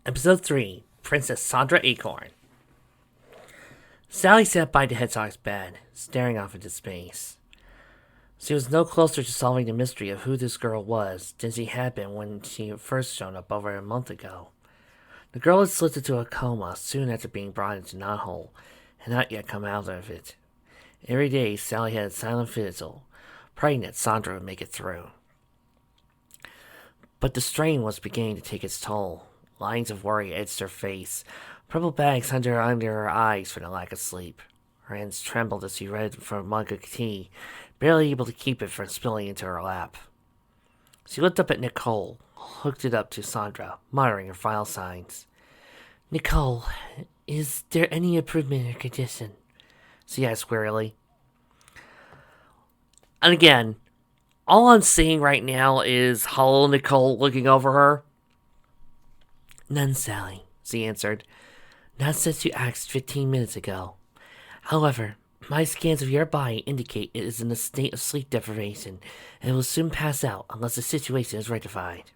Episode 3, Princess Sondra Acorn. Sally sat by the hedgehog's bed, staring off into space. She was no closer to solving the mystery of who this girl was than she had been when she first showed up over a month ago. The girl had slipped into a coma soon after being brought into Knothole, and not yet come out of it. Every day, Sally had a silent vigil, praying that Sondra would make it through. But the strain was beginning to take its toll. Lines of worry edged her face. Purple bags hung under her eyes from the lack of sleep. Her hands trembled as she read from a mug of tea, barely able to keep it from spilling into her lap. She looked up at Knothole, hooked it up to Sondra, muttering her final signs. "Knothole, is there any improvement in her condition?" she asked wearily. And again, all I'm seeing right now is hollow Knothole looking over her. "None, Sally," she answered. "Not since you asked 15 minutes ago. However, my scans of your body indicate it is in a state of sleep deprivation and will soon pass out unless the situation is rectified."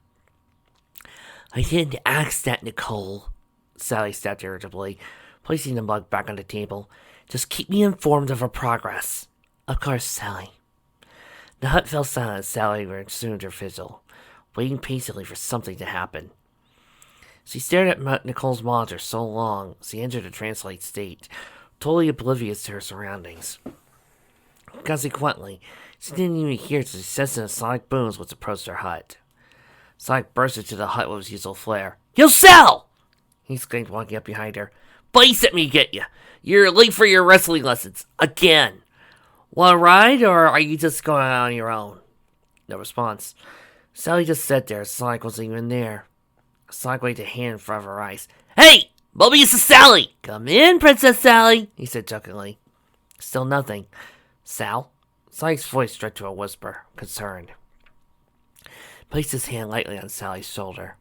"I didn't ask that, Knothole," Sally snapped irritably, placing the mug back on the table. "Just keep me informed of her progress." "Of course, Sally." The hut fell silent as Sally resumed her vigil, waiting patiently for something to happen. She stared at Knothle's monitor so long she entered a trance-like state, totally oblivious to her surroundings. Consequently, she didn't even hear till she sensed a sonic booms which approached her hut. Sonic burst into the hut with his usual flair. "Yo, Sal!" he exclaimed, walking up behind her. "Blaze at me, get ya! You're late for your wrestling lessons again. Want a ride, or are you just going out on your own?" No response. Sally just sat there. Sonic wasn't even there. Sonic waved a hand in front of her eyes. "Hey, Mobius is Sally! Come in, Princess Sally," he said jokingly. Still nothing. "Sal?" Sonic's voice stretched to a whisper, concerned. Placed his hand lightly on Sally's shoulder.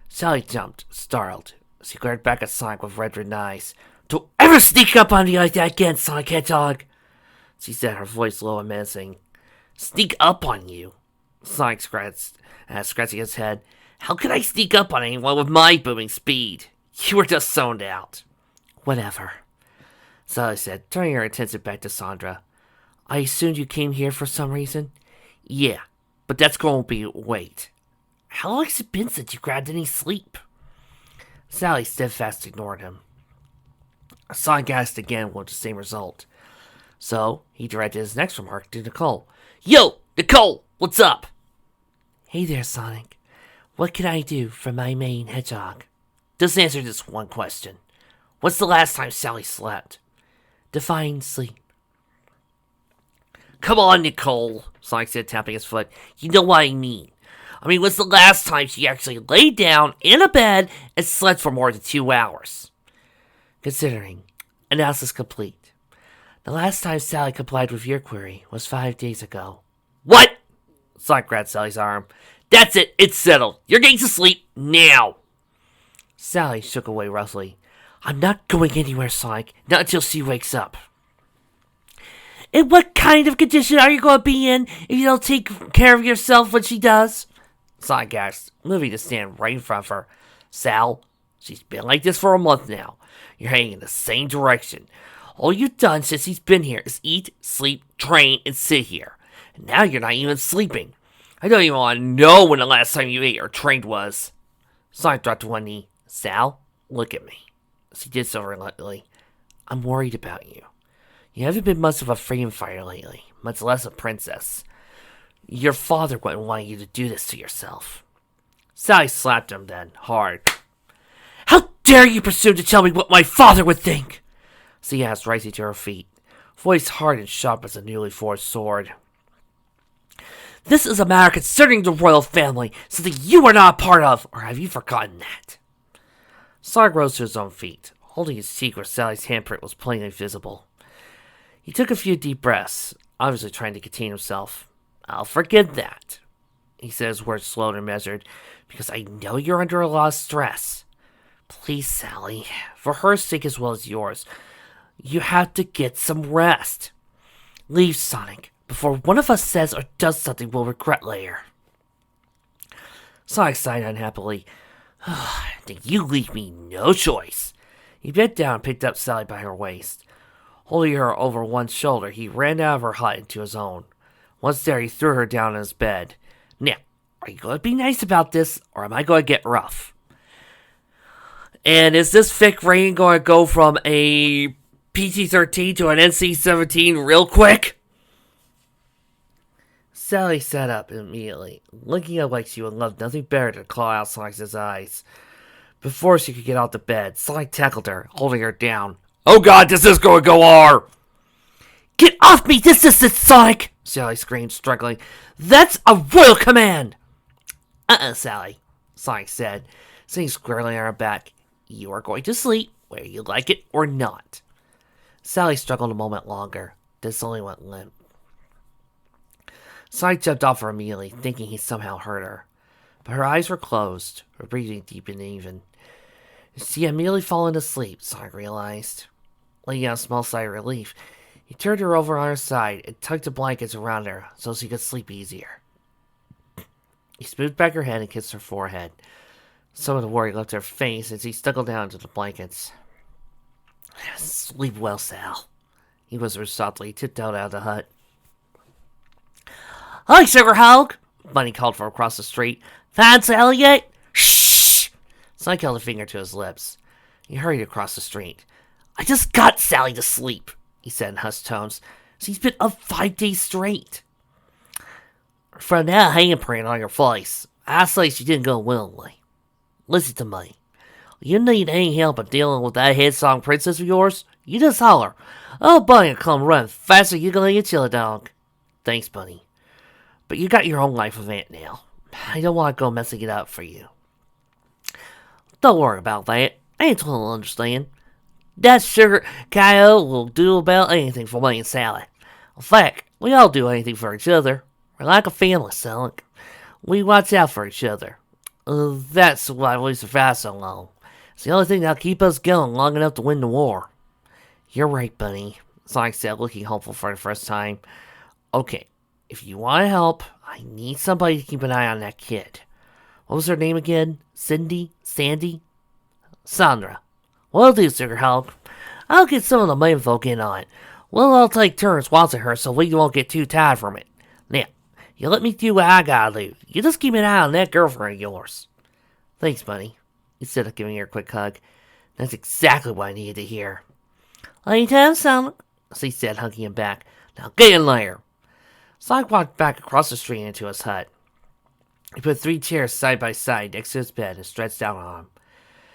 Sally jumped, startled. She glared back at Sonic with red-rimmed eyes. "Don't ever sneak up on me like that again, Sonic Hedgehog!" she said, her voice low and menacing. "Sneak up on you?" Sonic scratching his head. "How could I sneak up on anyone with my booming speed? You were just zoned out." "Whatever," Sally said, turning her attention back to Sondra. "I assumed you came here for some reason?" "Yeah, but that's going to be wait. How long has it been since you grabbed any sleep?" Sally steadfastly ignored him. Sonic asked again with the same result. So he directed his next remark to Knothole. "Yo, Knothole, what's up?" "Hey there, Sonic. What can I do for my main hedgehog?" "Just answer this one question. What's the last time Sally slept?" "Define sleep." "Come on, Knothole," Sonic said, tapping his foot. "You know what I mean. When's the last time she actually laid down in a bed and slept for more than 2 hours?" "Considering. Analysis complete. The last time Sally complied with your query was 5 days ago." "What?" Sonic grabbed Sally's arm. "That's it. It's settled. You're getting to sleep now." Sally shook away roughly. "I'm not going anywhere, Sonic. Not until she wakes up." "And what kind of condition are you going to be in if you don't take care of yourself when she does?" Sonic asked, moving to stand right in front of her. "Sal, she's been like this for a month now. You're heading in the same direction. All you've done since she's been here is eat, sleep, train, and sit here. And now you're not even sleeping. I don't even want to know when the last time you ate or trained was." Sonic dropped to one knee. "Sal, look at me." She did so reluctantly. "I'm worried about you. You haven't been much of a freedom fighter lately, much less a princess. Your father wouldn't want you to do this to yourself." Sally slapped him then, hard. "How dare you presume to tell me what my father would think?" she asked, rising to her feet, voice hard and sharp as a newly forged sword. "This is a matter concerning the royal family, something you are not a part of, or have you forgotten that?" Sonic rose to his own feet, holding his cheek where Sally's handprint was plainly visible. He took a few deep breaths, obviously trying to contain himself. "I'll forget that," he said, his words slow and measured, "because I know you're under a lot of stress. Please, Sally, for her sake as well as yours, you have to get some rest. Leave, Sonic, before one of us says or does something we'll regret later." Sonic sighed unhappily. then you leave me no choice. He bent down and picked up Sally by her waist. Holding her over one shoulder, he ran out of her hut into his own. Once there, he threw her down in his bed. Now, are you going to be nice about this, or am I going to get rough? And is this fic rating going to go from a PG-13 to an NC-17 real quick? Sally sat up immediately, looking up like she would love nothing better than to claw out Sonic's eyes. Before she could get out the bed, Sonic tackled her, holding her down. Oh god, this is going to go R! Get off me! This isn't Sonic! Sally screamed, struggling. That's a royal command! Sally, Sonic said, sitting squarely on her back. You are going to sleep, whether you like it or not. Sally struggled a moment longer, then slowly went limp. Sonic jumped off her immediately, thinking he somehow hurt her. But her eyes were closed, her breathing deep and even. She had immediately fallen asleep, Sonic realized. Letting out a small sigh of relief, he turned her over on her side and tucked the blankets around her so she could sleep easier. He smoothed back her head and kissed her forehead. Some of the worry left her face as he snuggled down into the blankets. Sleep well, Sal, he whispered softly, tiptoed out of the hut. Hi, Sugar Hog, Bunny called from across the street. Found Sally yet? Shh! Sonic held a finger to his lips. He hurried across the street. I just got Sally to sleep, he said in hushed tones. She's been up 5 days straight. From that handprint on your face, I say she didn't go willingly. Listen to me. You need any help in dealing with that headstrong princess of yours? You just holler. Oh, Bunny will come run faster than you can eat a chili dog. Thanks, Bunny. But you got your own life event now. I don't want to go messing it up for you. Don't worry about that. Antoine will understand. That sugar coyote will do about anything for me and Sally. In fact, we all do anything for each other. We're like a family, Sonic. We watch out for each other. That's why we survived so long. It's the only thing that'll keep us going long enough to win the war. You're right, Bunny, Sonic said, looking hopeful for the first time. Okay, if you want to help, I need somebody to keep an eye on that kid. What was her name again? Cindy? Sandy? Sondra. What'll do, Sugar Hog? I'll get some of the main folk in on it. We'll all take turns watching her so we won't get too tired from it. Now, you let me do what I gotta do. You just keep an eye on that girlfriend of yours. Thanks, Bunny, he said, giving her a quick hug. That's exactly what I needed to hear. Anytime, Sonic, she said, hugging him back. Now get in there. Sonic walked back across the street into his hut. He put 3 chairs side by side next to his bed and stretched out on them.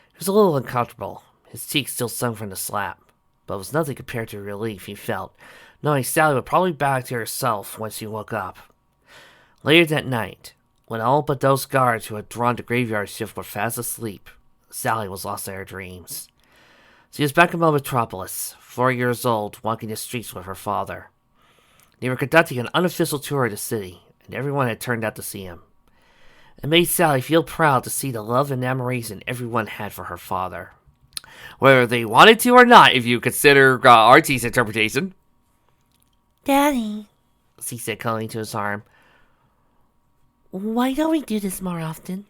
He was a little uncomfortable, his cheeks still stung from the slap, but it was nothing compared to the relief he felt, knowing Sally would probably be back to herself when she woke up. Later that night, when all but those guards who had drawn the graveyard shift were fast asleep, Sally was lost in her dreams. She was back in Metropolis, 4 years old, walking the streets with her father. They were conducting an unofficial tour of the city, and everyone had turned out to see him. It made Sally feel proud to see the love and admiration everyone had for her father. Whether they wanted to or not, if you consider Archie's interpretation. Daddy, she said, cuddling to his arm. Why don't we do this more often?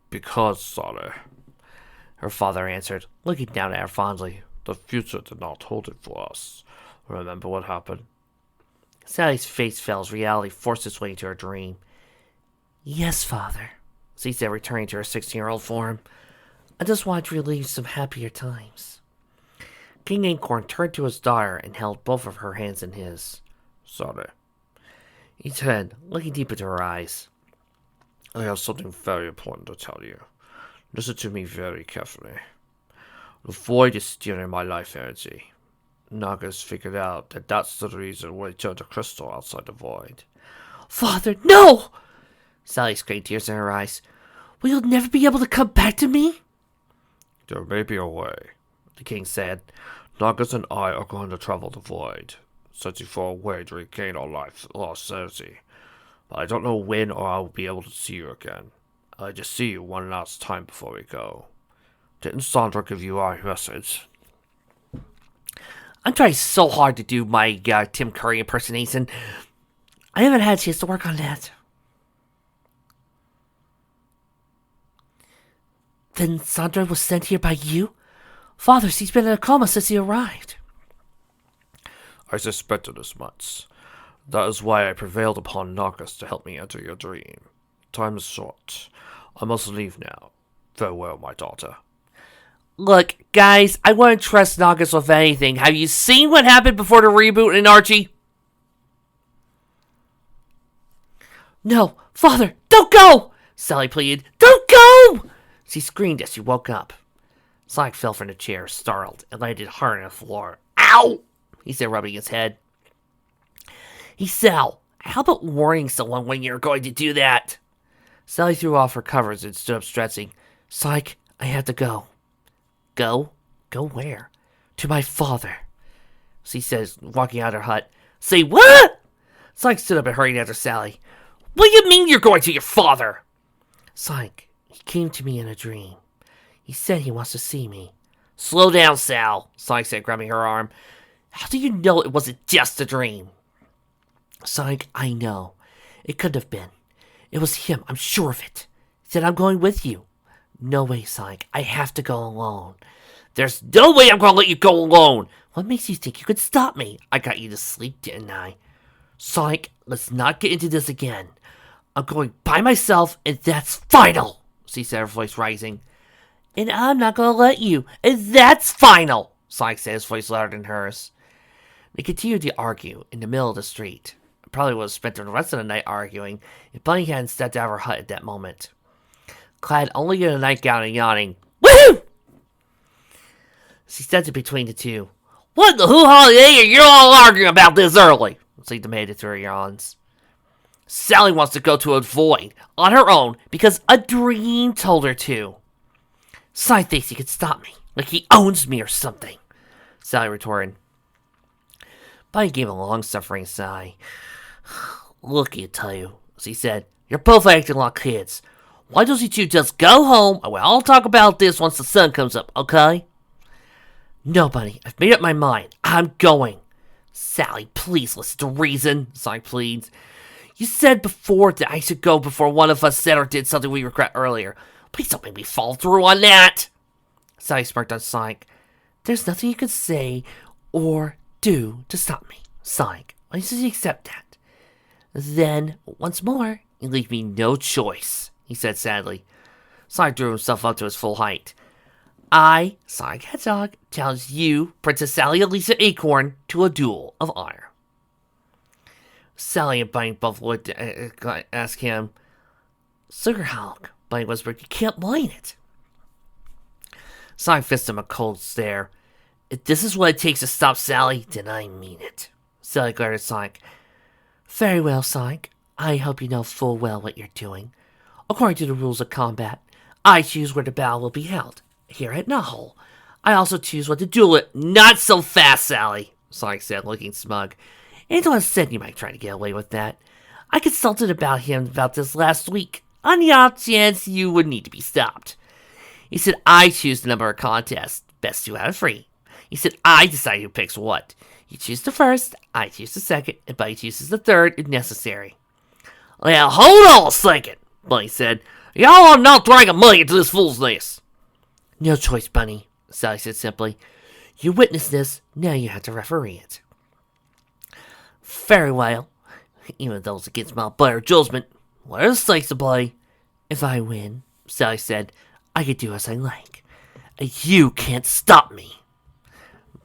Because, Sally, her father answered, looking down at her fondly. The future did not hold it for us. Remember what happened? Sally's face fell as reality forced its way into her dream. Yes, Father, she said, returning to her 16-year-old form. I just want to relive some happier times. King Acorn turned to his daughter and held both of her hands in his. Sally, he said, looking deep into her eyes. I have something very important to tell you. Listen to me very carefully. The void is stealing my life energy. Naga's figured out that that's the reason we turned the crystal outside the void. Father, no! Sally screamed, tears in her eyes. Will you never be able to come back to me? There may be a way, the king said. Nagas and I are going to travel the void, searching for a way to regain our life lost energy. But I don't know when or I will be able to see you again. I'll just see you one last time before we go. Didn't Sondra give you our message? I'm trying so hard to do my Tim Curry impersonation. I haven't had a chance to work on that. Then Sondra was sent here by you? Father, she's been in a coma since he arrived. I suspected as much. That is why I prevailed upon Narcus to help me enter your dream. Time is short. I must leave now. Farewell, my daughter. Look, guys, I wouldn't trust Narcus with anything. Have you seen what happened before the reboot in Archie? No, Father, don't go! Sally pleaded. Don't go! She screamed as she woke up. Sonic fell from the chair, startled, and landed hard on the floor. Ow! He said, rubbing his head. He said, how about warning someone when you're going to do that? Sally threw off her covers and stood up stretching. Sonic, I have to go. Go? Go where? To my father. She says, walking out of her hut. Say what? Sonic stood up and hurried after Sally. What do you mean you're going to your father? Sonic, he came to me in a dream. He said he wants to see me. Slow down, Sal, Sonic said, grabbing her arm. How do you know it wasn't just a dream? Sonic, I know. It couldn't have been. It was him, I'm sure of it. He said, I'm going with you. No way, Sonic. I have to go alone. There's no way I'm going to let you go alone. What makes you think you could stop me? I got you to sleep, didn't I? Sonic, let's not get into this again. I'm going by myself, and that's final, she said, her voice rising. And I'm not going to let you, and that's final, Sonic said, his voice louder than hers. They continued to argue in the middle of the street. Probably would have spent the rest of the night arguing if Bunny hadn't stepped out of her hut at that moment. Clad only in a nightgown and yawning, Woohoo! She stepped in between the two. What the hoo-ha are you all arguing about this early? She demanded through her yawns. Sally wants to go to a void on her own because a dream told her to. Sally thinks he could stop me, like he owns me or something, Sally retorted. Bunny gave a long-suffering sigh. Look, I tell you, she said, you're both acting like kids. Why don't you two just go home and we'll all talk about this once the sun comes up, okay? No, Bunny, I've made up my mind. I'm going. Sally, please listen to reason, Sonic pleads. You said before that I should go before one of us said or did something we regret earlier. Please don't make me fall through on that. Sally smirked on Sonic. There's nothing you could say or do to stop me, Sonic. Why don't you accept that? Then, once more, you leave me no choice, he said sadly. Sonic drew himself up to his full height. I, Sonic Hedgehog, challenge you, Princess Sally Elisa Acorn, to a duel of honor. Sally and Bunny both looked to ask him, Sugarhawk, Bunny whispered, you can't mind it. Sonic fisted him a cold stare. If this is what it takes to stop Sally, then I mean it. Sally glared at Sonic. Very well, Sonic. I hope you know full well what you're doing. According to the rules of combat, I choose where the battle will be held. Here at Knothole. I also choose what to duel it. Not so fast, Sally, Sonic said, looking smug. Anyone said you might try to get away with that. I consulted him about this last week, on the off chance you would need to be stopped. He said I choose the number of contests. Best two out of three. He said I decide who picks what. You choose the first, I choose the second, and Bunny chooses the third if necessary. Well, hold on a second, Bunny said. Y'all are not throwing a money into this fool's nest. No choice, Bunny, Sally said simply. You witnessed this, now you have to referee it. Very well. Even though it's against my better judgment, what are the stakes to play? If I win, Sally said, I can do as I like. You can't stop me.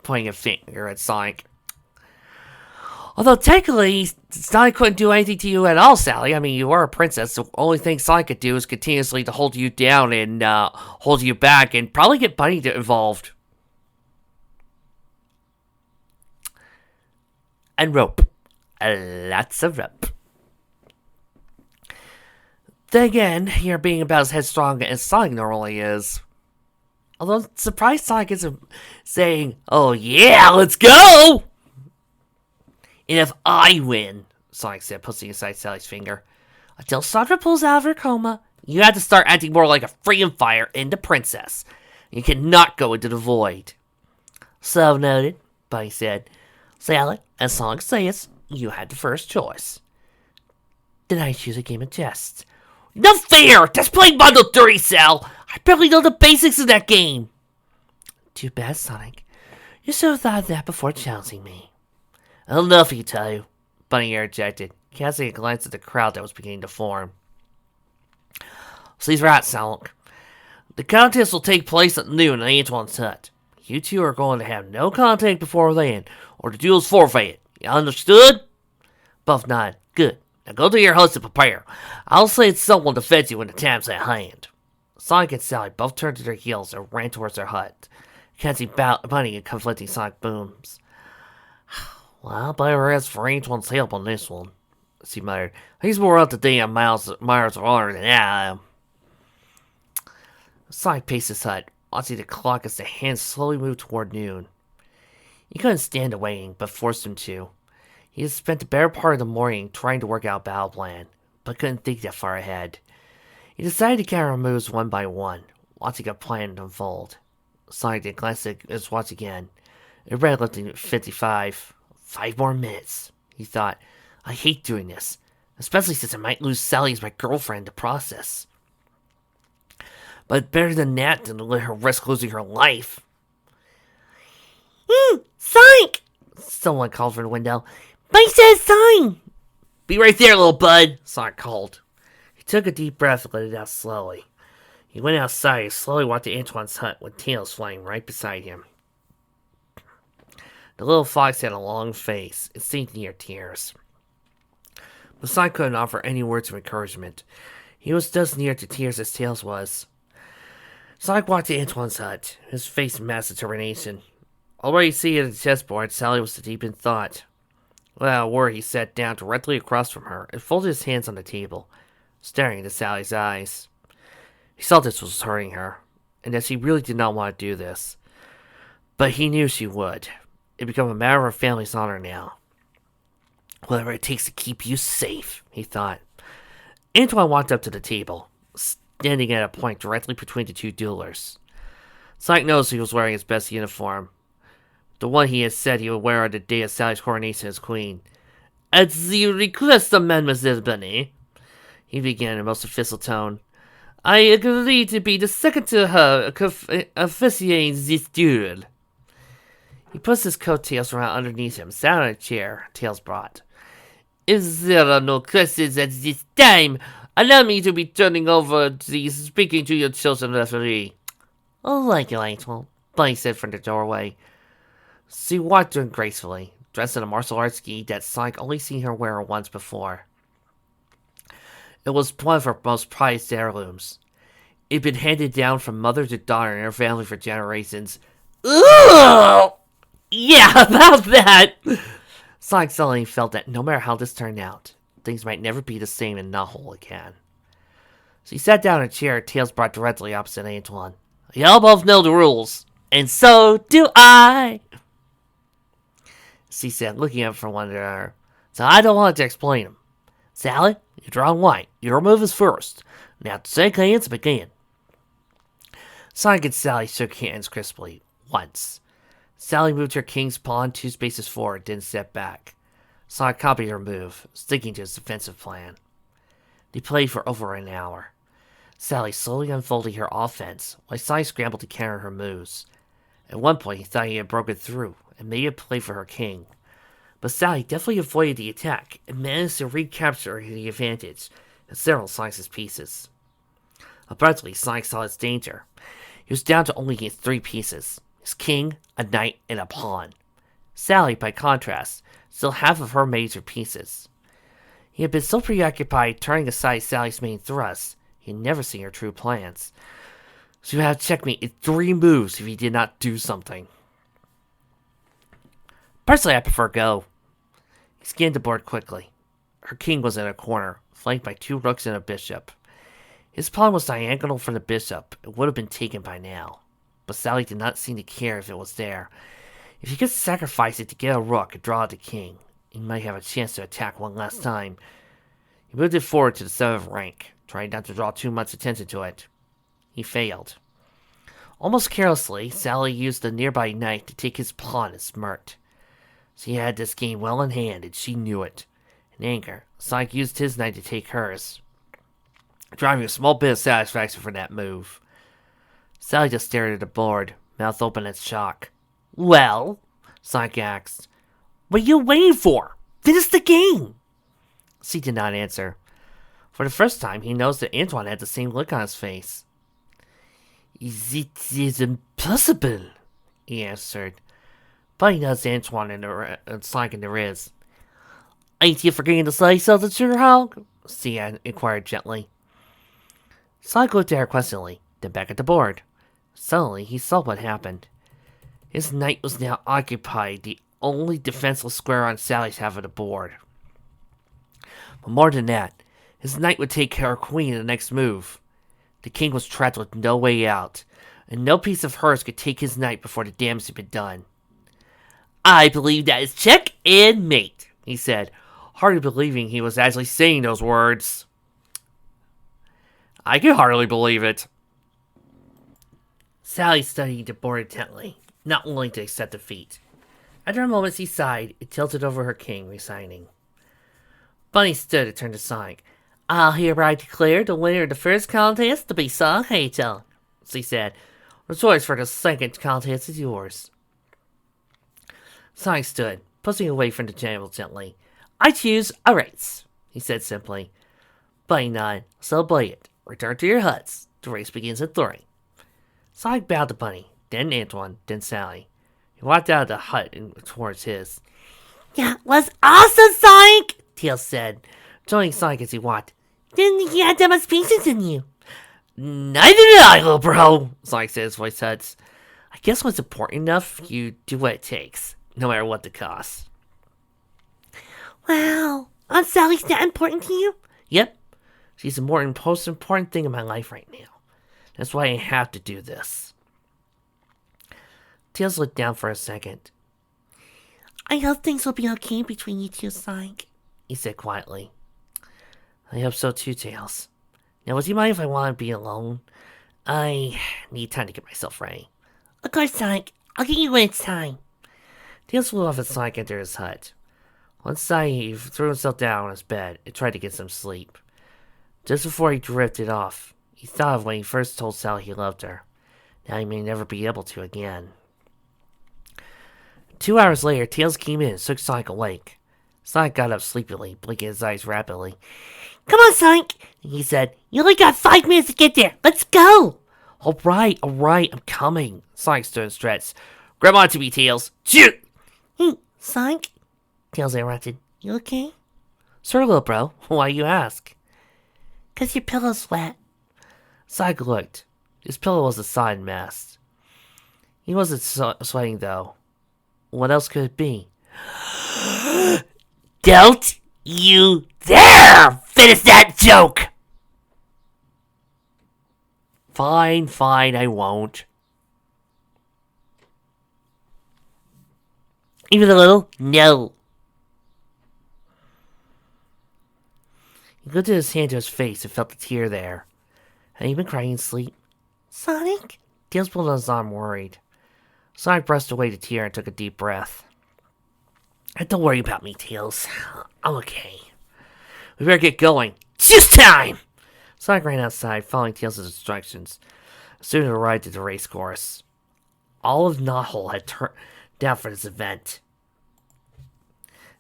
Pointing a finger at Sonic. Although technically, Sonic couldn't do anything to you at all, Sally. I mean, you are a princess. The only thing Sonic could do is continuously to hold you down and hold you back and probably get Bunny involved. And rope. Lots of rope. Then again, you're being about as headstrong as Sonic normally is. Although, surprised Sonic isn't saying, oh yeah, let's go! And if I win, Sonic said, pushing aside Sally's finger, until Sondra pulls out of her coma, you have to start acting more like a freedom fighter and a princess. You cannot go into the void. So noted, Bunny said. Sally, as Sonic says, you had the first choice. Then I choose a game of chess. No fair! That's playing Bundle 30, Sal! I barely know the basics of that game. Too bad, Sonic. You should have thought of that before challenging me. Enough, you tell you, Bunny interjected, casting a glance at the crowd that was beginning to form. So he's right, Sonic. The contest will take place at noon in Antoine's hut. You two are going to have no contact before then, or the duel's forfeited. You understood? Both nodded. Good. Now go to your host and prepare. I'll send someone to fetch you when the time's at hand. Sonic and Sally both turned to their heels and ran towards their hut, catching Bunny and conflicting Sonic booms. Well, better ask for Antoine's help on this one, she muttered. He's more up to date on miles of honor than I am. Sonic paced his hut, watching the clock as the hands slowly moved toward noon. He couldn't stand the waiting, but forced him to. He had spent the better part of the morning trying to work out a battle plan, but couldn't think that far ahead. He decided to carry out moves one by one, watching a plan unfold. Sonic then glanced at his watch again. It read lifting at 55. 5 more minutes, he thought. I hate doing this, especially since I might lose Sally as my girlfriend in the process. But better than that than to let her risk losing her life. Sonic! Someone called from the window. Mike says sign! Be right there, little bud, Sonic called. He took a deep breath and let it out slowly. He went outside and slowly walked to Antoine's hut with Tails flying right beside him. The little fox had a long face. It seemed near tears. But Sonic couldn't offer any words of encouragement. He was just near to tears as Tails was. Sonic walked to Antoine's hut, his face in massive determination. Already seated at the chessboard, Sally was deep in thought. Without a word, he sat down directly across from her and folded his hands on the table, staring into Sally's eyes. He saw this was hurting her, and that she really did not want to do this. But he knew she would. It became a matter of her family's honor now. Whatever it takes to keep you safe, he thought. Antoine walked up to the table, standing at a point directly between the two duelers. Sonic noticed he was wearing his best uniform, the one he had said he would wear on the day of Sally's coronation as queen. At the request of Mademoiselle Bunny, he began in a most official tone, I agree to be the second to her officiating this duel. He pushed his coattails around underneath him, sat on a chair Tails brought. Is there no questions at this time? Allow me to be turning over the speaking to your chosen referee. Oh, like you, Antoine, Bunny said from the doorway. She walked in gracefully, dressed in a martial arts gi that Sonic only seen her wear once before. It was one of her most prized heirlooms. It had been handed down from mother to daughter in her family for generations. Ugh! Yeah, about that! Sonic suddenly felt that no matter how this turned out, things might never be the same in Knothole again. She sat down in a chair Tails brought directly opposite Antoine. Y'all both know the rules, and so do I! She said, looking up from one another. So I don't want to explain them. Sally, you're drawing white. Your move is first. Now shake hands and begin. Sonic and Sally shook hands crisply, once. Sally moved her king's pawn 2 spaces forward, then stepped back. Sonic copied her move, sticking to his defensive plan. They played for over an hour. Sally slowly unfolding her offense, while Sonic scrambled to counter her moves. At one point, he thought he had broken through and made a play for her king. But Sally definitely avoided the attack and managed to recapture the advantage in several of Sonic's pieces. Abruptly, Sonic saw his danger. He was down to only his 3 pieces. His king, a knight, and a pawn. Sally, by contrast, still half of her major pieces. He had been so preoccupied turning aside Sally's main thrust, he had never seen her true plans. She would have checkmate in 3 moves if he did not do something. Personally, I prefer go. He scanned the board quickly. Her king was in a corner, flanked by 2 rooks and a bishop. His pawn was diagonal from the bishop and would have been taken by now. But Sally did not seem to care if it was there. If he could sacrifice it to get a rook and draw out the king, he might have a chance to attack one last time. He moved it forward to the 7th rank, trying not to draw too much attention to it. He failed. Almost carelessly, Sally used the nearby knight to take his pawn and smirked. She had this game well in hand, and she knew it. In anger, Sonic used his knight to take hers, driving a small bit of satisfaction from that move. Sally just stared at the board, mouth open in shock. Well, Sonic asked, what are you waiting for? Finish the game! C did not answer. For the first time, he noticed that Antoine had the same look on his face. It is impossible, he answered. But he nudged Antoine and Sonic in the ribs. Ain't you forgetting to say something, Sugar Hog? C inquired gently. Sonic looked at her questioningly, then back at the board. Suddenly, he saw what happened. His knight was now occupied, the only defenseless square on Sally's half of the board. But more than that, his knight would take care of Queen in the next move. The king was trapped with no way out, and no piece of hers could take his knight before the damage had been done. I believe that is check and mate, he said, hardly believing he was actually saying those words. I can hardly believe it. Sally studied the board intently, not willing to accept defeat. After a moment, she sighed and tilted over her king, reciting. Bunny stood and turned to Sonic. I'll hereby declare the winner of the first contest to be Sonic Hedgehog, she said. The choice for the second contest is yours. Sonic stood, pushing away from the table gently. I choose a race, he said simply. Bunny nodded. So be it. Return to your huts. The race begins in 3. Sonic bowed to Bunny, then Antoine, then Sally. He walked out of the hut and towards his. That was awesome, Sonic! Tails said, joining Sonic as he walked. Didn't think you had that much patience in you. Neither did I, little bro, Sonic said, his voice huts. I guess when it's important enough, you do what it takes, no matter what the cost. Wow, Aunt Sally's that important to you? Yep. She's the most important thing in my life right now. That's why I have to do this. Tails looked down for a second. I hope things will be okay between you two, Sonic, he said quietly. I hope so too, Tails. Now, would you mind if I want to be alone? I need time to get myself ready. Of course, Sonic. I'll get you when it's time. Tails flew off as Sonic entered his hut. Once he threw himself down on his bed and tried to get some sleep. Just before he drifted off, he thought of when he first told Sally he loved her. Now he may never be able to again. 2 hours later, Tails came in and shook Sonic awake. Sonic got up sleepily, blinking his eyes rapidly. Come on, Sonic, he said. You only got 5 minutes to get there. Let's go. All right, I'm coming. Sonic stood and stretched. Grab onto me, Tails. Shoot! Hey, Sonic, Tails interrupted. You okay? Sure, little bro. Why you ask? 'Cause your pillow's wet. Sonic looked. His pillow was a sodden mess. He wasn't sweating, though. What else could it be? Don't you dare finish that joke! Fine, I won't. Even a little? No. He lifted his hand to his face and felt the tear there. Had he been crying in sleep? Sonic? Tails pulled on his arm, worried. Sonic brushed away the tear and took a deep breath. Don't worry about me, Tails. I'm okay. We better get going. It's just time! Sonic ran outside, following Tails' instructions. Soon it arrived at the race course. All of Knothole had turned down for this event.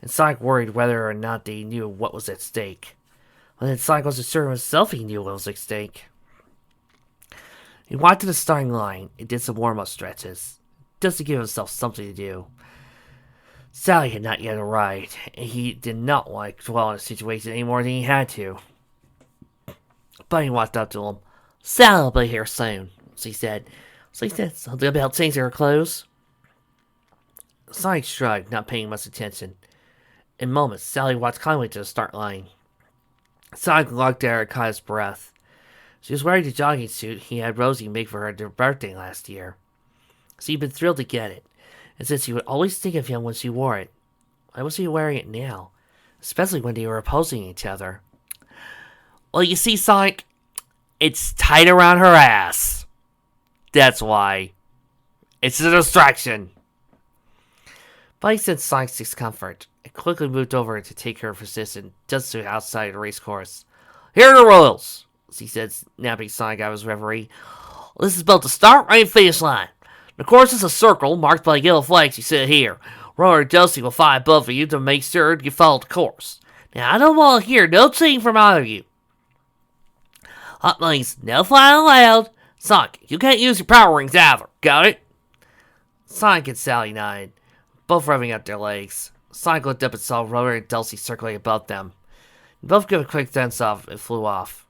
And Sonic worried whether or not they knew what was at stake. But then Sonic wasn't sure himself he knew what was at stake. He walked to the starting line and did some warm-up stretches, just to give himself something to do. Sally had not yet arrived, and he did not want to dwell on the situation any more than he had to. Bunny walked up to him. Sally will be here soon, she said. So he said something about changing her clothes. Sonic shrugged, not paying much attention. In moments, Sally walked calmly to the start line. Sonic looked at her and caught his breath. She was wearing the jogging suit he had Rosie make for her birthday last year. So he'd been thrilled to get it, and since he would always think of him when she wore it, why was he wearing it now? Especially when they were opposing each other. Well, you see, Sonic, it's tight around her ass. That's why. It's a distraction. Bunny sensed Sonic's discomfort and quickly moved over to take her position just outside the race course. Here are the rules, he said, snapping Sonic out of his reverie. This is both the start and finish line. The course is a circle marked by yellow flags you see here. Roller and Dusty will fly above you to make sure you follow the course. Now, I don't want to hear no cheating from either of you. That means no flying allowed. Sonic, you can't use your power rings either. Got it? Sonic and Sally nodded, both rubbing out their legs. Sonic looked up and saw Roller and Dulcie circling above them. They both gave a quick dance off and flew off.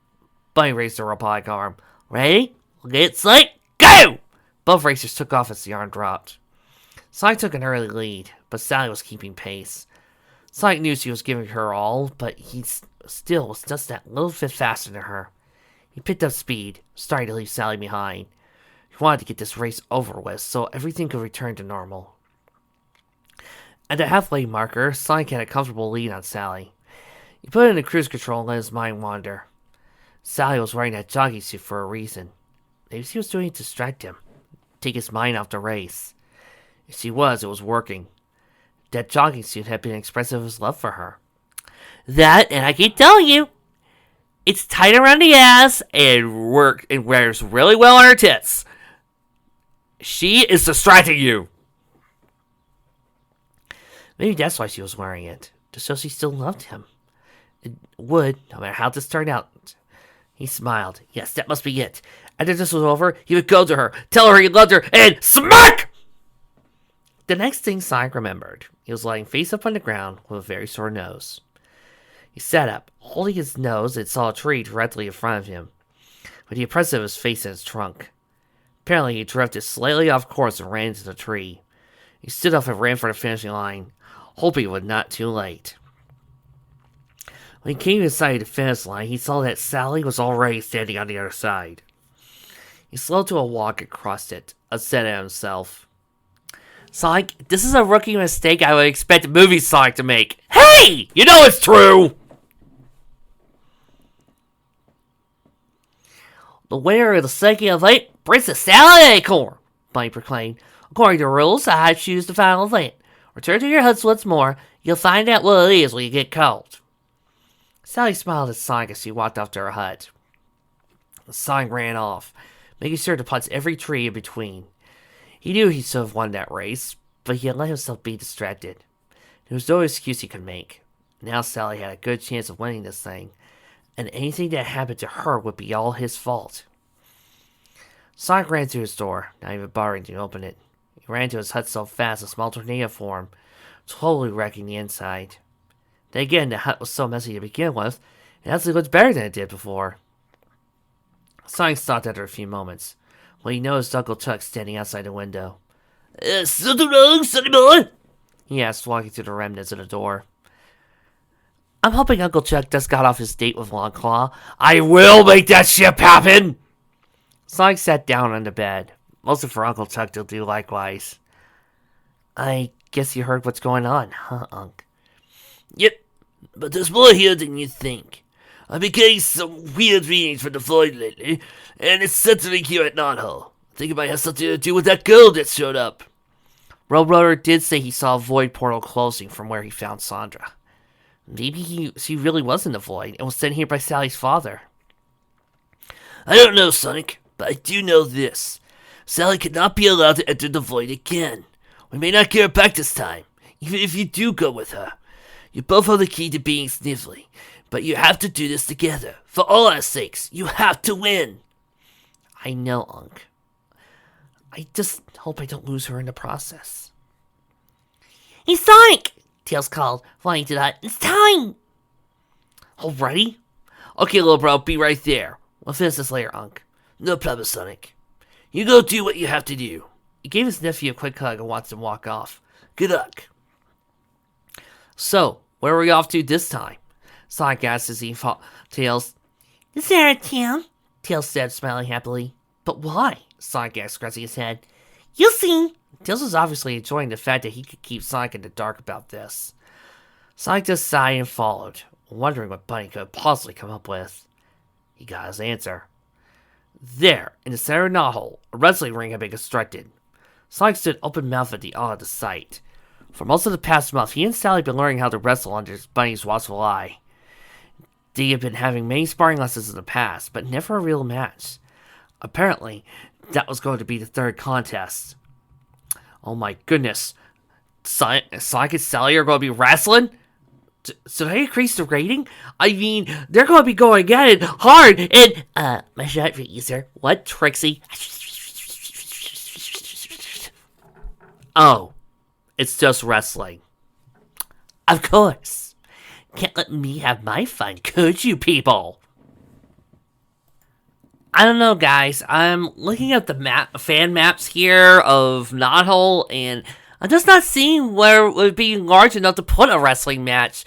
Bunny raised her robotic arm. Ready? Get set, go! Both racers took off as the arm dropped. Sonic took an early lead, but Sally was keeping pace. Sonic knew she was giving her all, but he still was just that little bit faster than her. He picked up speed, starting to leave Sally behind. He wanted to get this race over with so everything could return to normal. At the halfway marker, Sonic had a comfortable lead on Sally. He put it in cruise control and let his mind wander. Sally was wearing that jogging suit for a reason. Maybe she was doing it to distract him, take his mind off the race. If she was, it was working. That jogging suit had been expressive of his love for her. That, and I keep telling you, it's tight around the ass and wears really well on her tits. She is distracting you. Maybe that's why she was wearing it, to show she still loved him. It would, no matter how this turned out. He smiled. Yes, that must be it. After this was over, he would go to her, tell her he loved her, and smack! The next thing Sonic remembered, he was lying face up on the ground with a very sore nose. He sat up, holding his nose, and saw a tree directly in front of him, with the impressive of his face in its trunk. Apparently, he drifted slightly off course and ran into the tree. He stood up and ran for the finishing line, hoping it was not too late. When he came inside the finish line, he saw that Sally was already standing on the other side. He slowed to a walk and crossed it, upset at himself. Sonic, this is a rookie mistake I would expect movie Sonic to make. Hey! You know it's true! The winner of the second event brings the Sally Acorn, Bunny proclaimed. According to rules, I choose the final event. Return to your huts once more. You'll find out what it is when you get cold. Sally smiled at Sonic as she walked off to her hut. Sonic ran off, making sure to punch every tree in between. He knew he should have won that race, but he had let himself be distracted. There was no excuse he could make. Now Sally had a good chance of winning this thing, and anything that happened to her would be all his fault. Sonic ran to his door, not even bothering to open it. He ran to his hut so fast a small tornado formed, totally wrecking the inside. Then again, the hut was so messy to begin with, it actually looked better than it did before. Sonic stopped after a few moments, when he noticed Uncle Chuck standing outside the window. Something wrong, sonny boy? He asked, walking through the remnants of the door. I'm hoping Uncle Chuck just got off his date with Longclaw. I will make that ship happen! Sonic sat down on the bed, mostly for Uncle Chuck to do likewise. I guess you heard what's going on, huh, Unc? Yep, but there's more here than you think. I've been getting some weird readings from the void lately, and it's centering here at Knothole. I think it might have something to do with that girl that showed up. Roadrunner did say he saw a void portal closing from where he found Sondra. Maybe she really was in the void and was sent here by Sally's father. I don't know, Sonic, but I do know this. Sally cannot be allowed to enter the void again. We may not get her back this time, even if you do go with her. You both have the key to being Sniffly, but you have to do this together. For all our sakes, you have to win. I know, Unc. I just hope I don't lose her in the process. Hey, Sonic! Tails called, flying to the hut. It's time! Already? Okay, little bro, be right there. We'll finish this later, Unc. No problem, Sonic. You go do what you have to do. He gave his nephew a quick hug and watched him walk off. Good luck. So, where are we off to this time? Sonic asked as he fought Tails. Is there a town? Tails said, smiling happily. But why? Sonic asked, scratching his head. You'll see. Tails was obviously enjoying the fact that he could keep Sonic in the dark about this. Sonic just sighed and followed, wondering what Bunny could possibly come up with. He got his answer. There, in the center of Knothole, a wrestling ring had been constructed. Sonic stood open-mouthed at the awe of the sight. For most of the past month, he and Sally had been learning how to wrestle under Bunny's watchful eye. They had been having many sparring lessons in the past, but never a real match. Apparently, that was going to be the third contest. Oh my goodness. Sonic and Sally are going to be wrestling? So they increase the rating? I mean, they're going to be going at it hard and, my shot for you, sir. What, Trixie? Oh, it's just wrestling. Of course. Can't let me have my fun, could you, people? I don't know, guys. I'm looking at the fan maps here of Knothole, and I'm just not seeing where it would be large enough to put a wrestling match.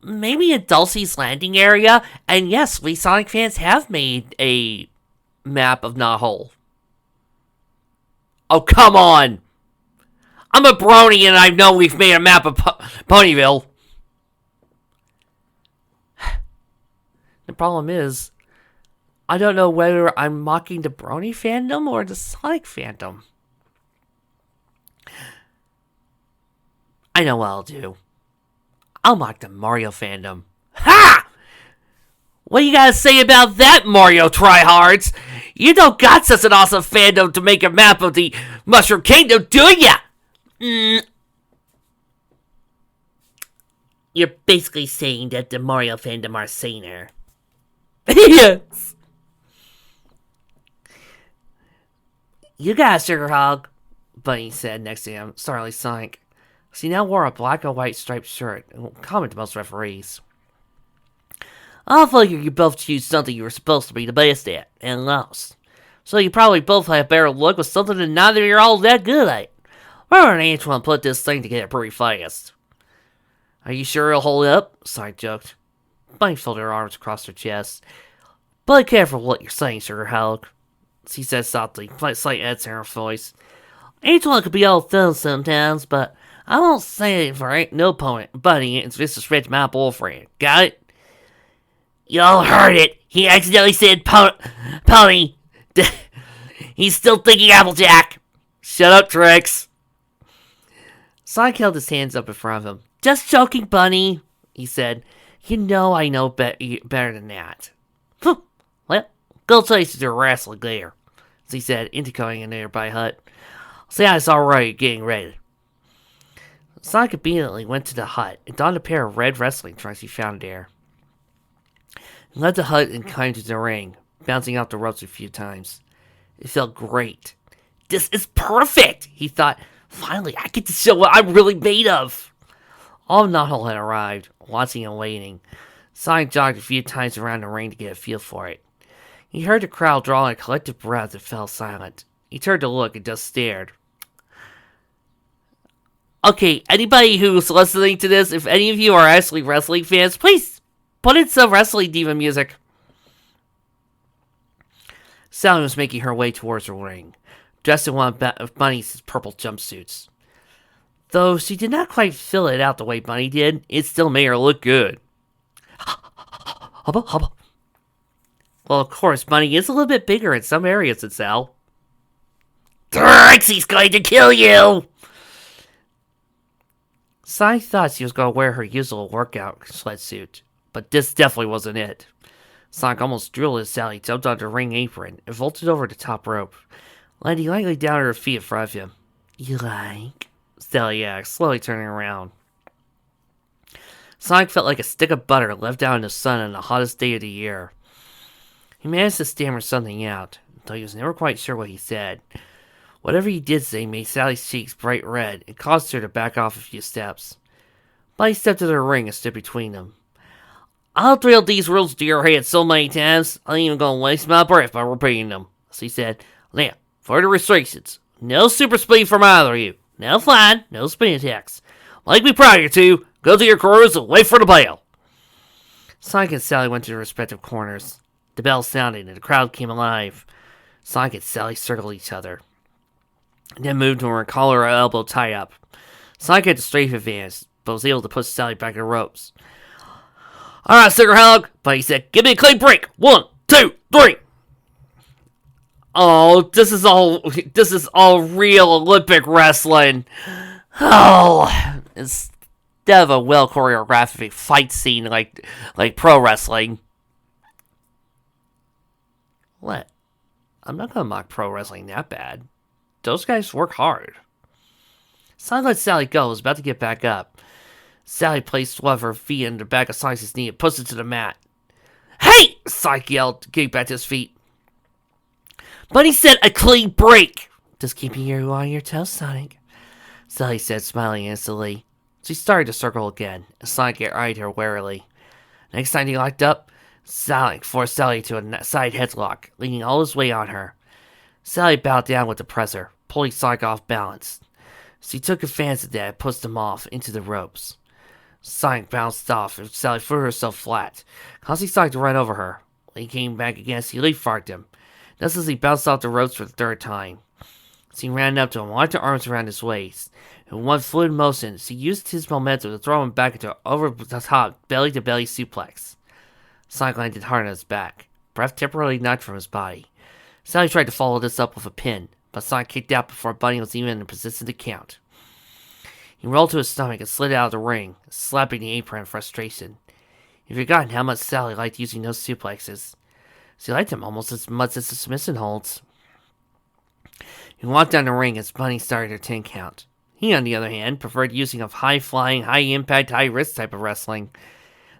Maybe in Dulcie's Landing area. And yes, we Sonic fans have made a map of Knothole. Oh, come on! I'm a brony and I know we've made a map of Ponyville. The problem is, I don't know whether I'm mocking the brony fandom or the Sonic fandom. I know what I'll do. I'll mock the Mario fandom. Ha! What you gotta say about that, Mario tryhards? You don't got such an awesome fandom to make a map of the Mushroom Kingdom, do ya? You're basically saying that the Mario fandom are saner. Yes. You got a sugar hog, Bunny said next to him, startled Sonic. He now wore a black and white striped shirt, common to most referees. I figure you both choose something you were supposed to be the best at, and lost. So you probably both have better luck with something that neither of you are all that good at. Remember, Antoine put this thing together pretty fast. Are you sure it'll hold up? Sonic joked. Bunny folded her arms across her chest. Be careful what you're saying, Sugar Hog, she said softly, slight edge in her voice. Antoine could be all thin sometimes, but I won't say it for no opponent, Bunny, and disrespect my boyfriend. Got it? Y'all heard it. He accidentally said pony. He's still thinking Applejack. Shut up, Trix. Sonic held his hands up in front of him. Just joking, Bunny, he said. You know I know better than that. Well, go chase your wrestling there, he said, indicating a nearby hut. See, it's alright getting ready. Sonic immediately went to the hut and donned a pair of red wrestling trunks he found there. He left the hut and climbed to the ring, bouncing off the ropes a few times. It felt great. This is perfect, he thought. Finally, I get to show what I'm really made of. All of Knothole had arrived, watching and waiting. Sonic jogged a few times around the ring to get a feel for it. He heard the crowd draw a collective breath and fell silent. He turned to look and just stared. Okay, anybody who's listening to this, if any of you are actually wrestling fans, please put in some wrestling diva music. Sally was making her way towards the ring, dressed in one of Bunny's purple jumpsuits. Though she did not quite fill it out the way Bunny did, it still made her look good. Hubba, hubba. Well, of course, Bunny is a little bit bigger in some areas than Sal. Trixie's going to kill you! Sonic thought she was going to wear her usual workout sweatsuit, but this definitely wasn't it. Sonic almost drilled as Sally jumped onto the ring apron and vaulted over the top rope, landing lightly down at her feet in front of him. You like? Sally asked, slowly turning around. Sonic felt like a stick of butter left out in the sun on the hottest day of the year. He managed to stammer something out, though he was never quite sure what he said. Whatever he did say made Sally's cheeks bright red and caused her to back off a few steps. Bunny stepped to the ring and stood between them. I'll drill these rules to your head so many times, I ain't even gonna waste my breath by repeating them, she said. Now, for the restrictions. No super speed from either of you. No flying, no spin attacks. Like we prior to, go to your quarters and wait for the bell. Sonic and Sally went to their respective corners. The bell sounded and the crowd came alive. Sonic and Sally circled each other, and then moved to her collar or elbow tie-up. Sonic had the strength advantage, but was able to push Sally back in the ropes. Alright, Sugar Hog, Bunny said, give me a clean break. 1, 2, 3. Oh, this is all real Olympic wrestling. Oh, instead of a well choreographed fight scene like pro wrestling. What? I'm not gonna mock pro wrestling that bad. Those guys work hard. Sally lets Sally go and was about to get back up. Sally placed one of her feet in the back of Sonic's knee and pushed it to the mat. Hey! Sonic yelled, getting back to his feet. Bunny said a clean break. Just keeping you on your toes, Sonic, Sally said, smiling instantly. She started to circle again, and Sonic eyed her warily. Next time he locked up, Sonic forced Sally to a side headlock, leaning all his weight on her. Sally bowed down with the presser, pulling Sonic off balance. She took advantage of that and pushed him off into the ropes. Sonic bounced off, and Sally threw herself flat, causing Sonic to run over her. When he came back again, she leapfrogged him. Just as he bounced off the ropes for the third time. She ran up to him, locked her arms around his waist. In one fluid motion, she used his momentum to throw him back into an over-the-top, belly-to-belly suplex. Sonic landed hard on his back, breath temporarily knocked from his body. Sally tried to follow this up with a pin, but Sonic kicked out before Bunny was even in a position to count. He rolled to his stomach and slid out of the ring, slapping the apron in frustration. He'd forgotten how much Sally liked using those suplexes. She liked them almost as much as the submission holds. He walked down the ring as Bunny started her 10 count. He, on the other hand, preferred using a high-flying, high-impact, high-risk type of wrestling.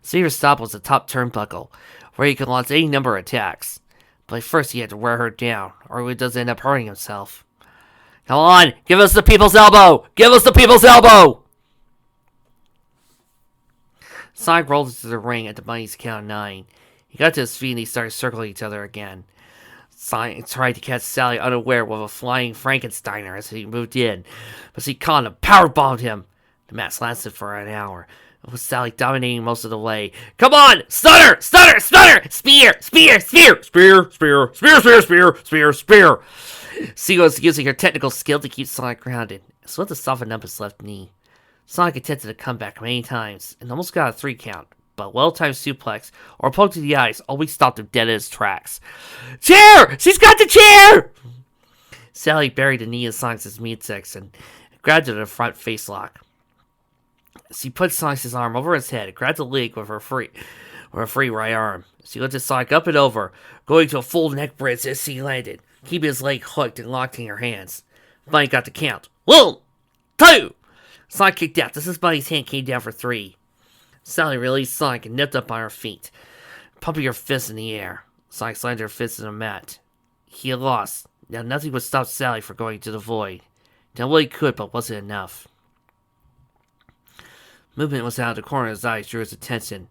His favorite stop was the top turnbuckle, where he could launch any number of attacks. But first he had to wear her down, or he would just end up hurting himself. Come on, give us the people's elbow! Give us the people's elbow! Sonic rolled into the ring at the Bunny's count of 9. He got to his feet and they started circling each other again. Sonic tried to catch Sally unaware with a flying Frankensteiner as he moved in, but she caught him, powerbombed him. The match lasted for an hour, with Sally dominating most of the way. Come on! Stunner! Stunner! Stunner! Spear! Spear! Spear! Spear! Spear! Spear! Spear! Spear! Spear! Spear! She was using her technical skill to keep Sonic grounded, as well to soften up his left knee. Sonic attempted a comeback many times, and almost got a 3 count, but well-timed suplex or a poke to the eyes always stopped him dead in his tracks. Chair! She's got the chair! Sally buried a knee in Sonic's midsection and grabbed it in a front face lock. She put Sonic's arm over his head and grabbed the leg with her free right arm. She lifted Sonic up and over, going to a full neck bridge as she landed, keeping his leg hooked and locked in her hands. Bunny got the count. 1, 2! Sonic kicked out. Just as Bunny's hand came down for 3. Sally released Sonic and nipped up on her feet, pumping her fists in the air. Sonic slammed her fists in the mat. He had lost. Now nothing would stop Sally from going to the void. Done what he could, but wasn't enough. Movement was out of the corner of his eyes drew his attention.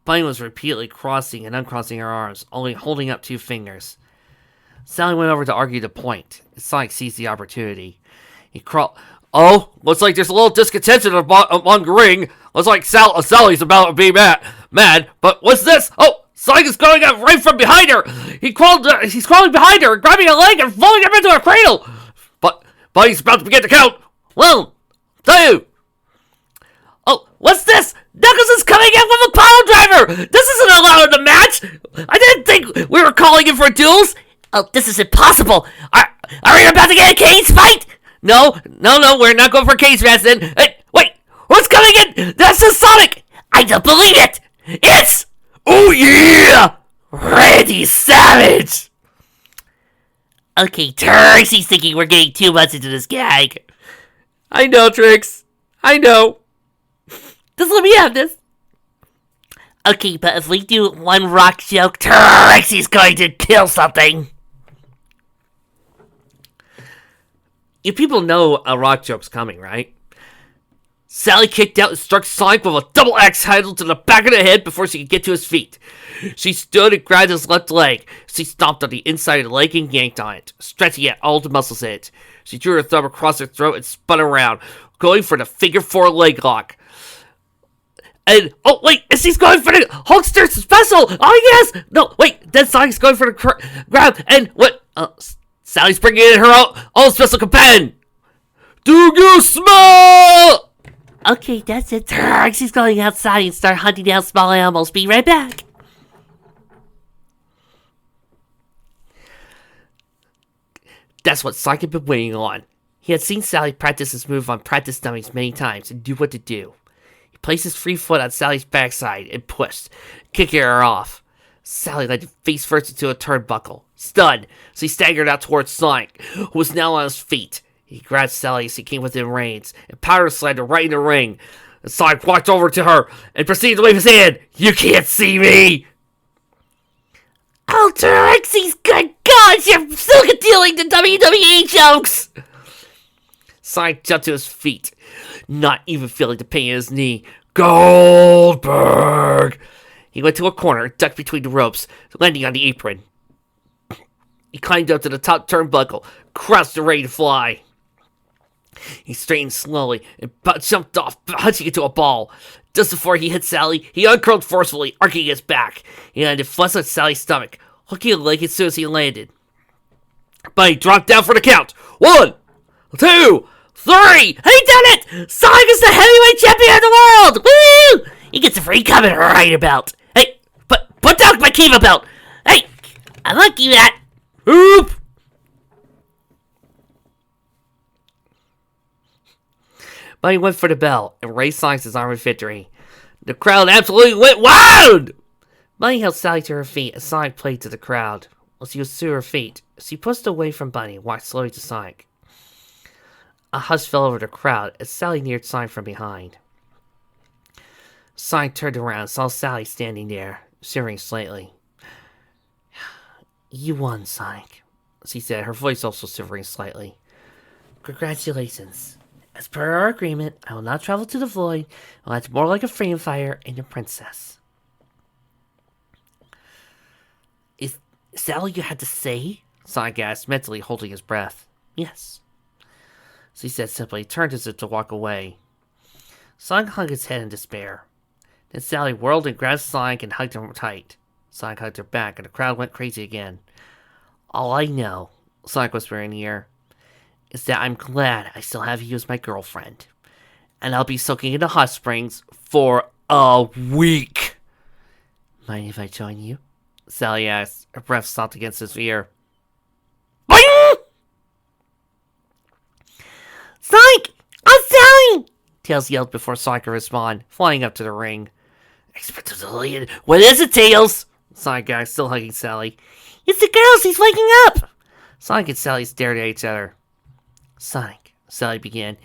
Bunny was repeatedly crossing and uncrossing her arms, only holding up 2 fingers. Sally went over to argue the point, and Sonic seized the opportunity. He crawled... Oh, looks like there's a little discontention among the ring. Looks like Sally's about to be mad. But what's this? Oh, Sonic is going out right from behind her. He's crawling behind her, grabbing her leg and falling her into a cradle. But Bunny's about to begin to count. 1, 2. Oh, what's this? Knuckles is coming in with a pile driver. This isn't allowed in the match. I didn't think we were calling in for duels. Oh, this is impossible. Are we about to get a cage fight? No, we're not going for a cage match then. Hey, wait, who's coming in? That's the Sonic! I don't believe it! It's... Oh yeah! Randy Savage! Okay, Trixie's thinking we're getting too much into this gag. I know, Trix. I know. Just let me have this. Okay, but if we do one rock joke, Trixie's going to kill something. You people know a rock joke's coming, right? Sally kicked out and struck Sonic with a double axe handle to the back of the head before she could get to his feet. She stood and grabbed his left leg. She stomped on the inside of the leg and yanked on it, stretching out all the muscles in it. She drew her thumb across her throat and spun around, going for the figure 4 leg lock. And, oh, wait, she's going for the Hulkster special! Oh, yes! No, wait, then Sonic's going for the grab, and what? Sally's bringing in her own special companion! Do you smell? Okay, that's it. She's going outside and start hunting down small animals. Be right back. That's what Sonic had been waiting on. He had seen Sally practice his move on practice dummies many times and do what to do. He placed his free foot on Sally's backside and pushed, kicking her off. Sally landed face first into a turnbuckle, Stunned, Z staggered out towards Sonic, who was now on his feet. He grabbed Sally as he came within range and power slammed her right in the ring. And Sonic walked over to her and proceeded to wave his hand. You can't see me! Ultra Xy's good gods, you're still dealing the WWE jokes! Sonic jumped to his feet, not even feeling the pain in his knee. Goldberg! He went to a corner, ducked between the ropes, landing on the apron. He climbed up to the top turnbuckle, crouched and ready to fly. He straightened slowly and jumped off, punching into a ball. Just before he hit Sally, he uncurled forcefully, arcing his back. He landed flush on Sally's stomach, hooking a leg as soon as he landed. But he dropped down for the count. 1, 2, 3! He done it! Sonic is the heavyweight champion of the world! Woo! He gets a free comment right about. Hey, put down my Kiva belt! Hey, I like you that. Oop! But he went for the bell and raised Sonic's arm in victory. The crowd absolutely went wild! Bunny held Sally to her feet as Sonic played to the crowd. As she was to her feet, she pushed away from Bunny and walked slowly to Sonic. A hush fell over the crowd as Sally neared Sonic from behind. Sonic turned around and saw Sally standing there, shivering slightly. You won, Sonic, she said, her voice also shivering slightly. Congratulations. As per our agreement, I will not travel to the void. I'll act more like a freedom fighter and a princess. Is that all you had to say? Sonic asked, mentally holding his breath. Yes. She said simply, turned as if to walk away. Sonic hung his head in despair. Then Sally whirled and grabbed Sonic and hugged him tight. Sonic hugged her back, and the crowd went crazy again. All I know, Sonic whispered in the ear, is that I'm glad I still have you as my girlfriend. And I'll be soaking in the hot springs for a week. Mind if I join you? Sally asked, her breath stopped against his ear. Boing! Sonic! I'm Sally! Tails yelled before Sonic could respond, flying up to the ring. What is it, Tails? Sonic asked, still hugging Sally. It's the girls, he's waking up! Sonic and Sally stared at each other. Sonic, Sally began,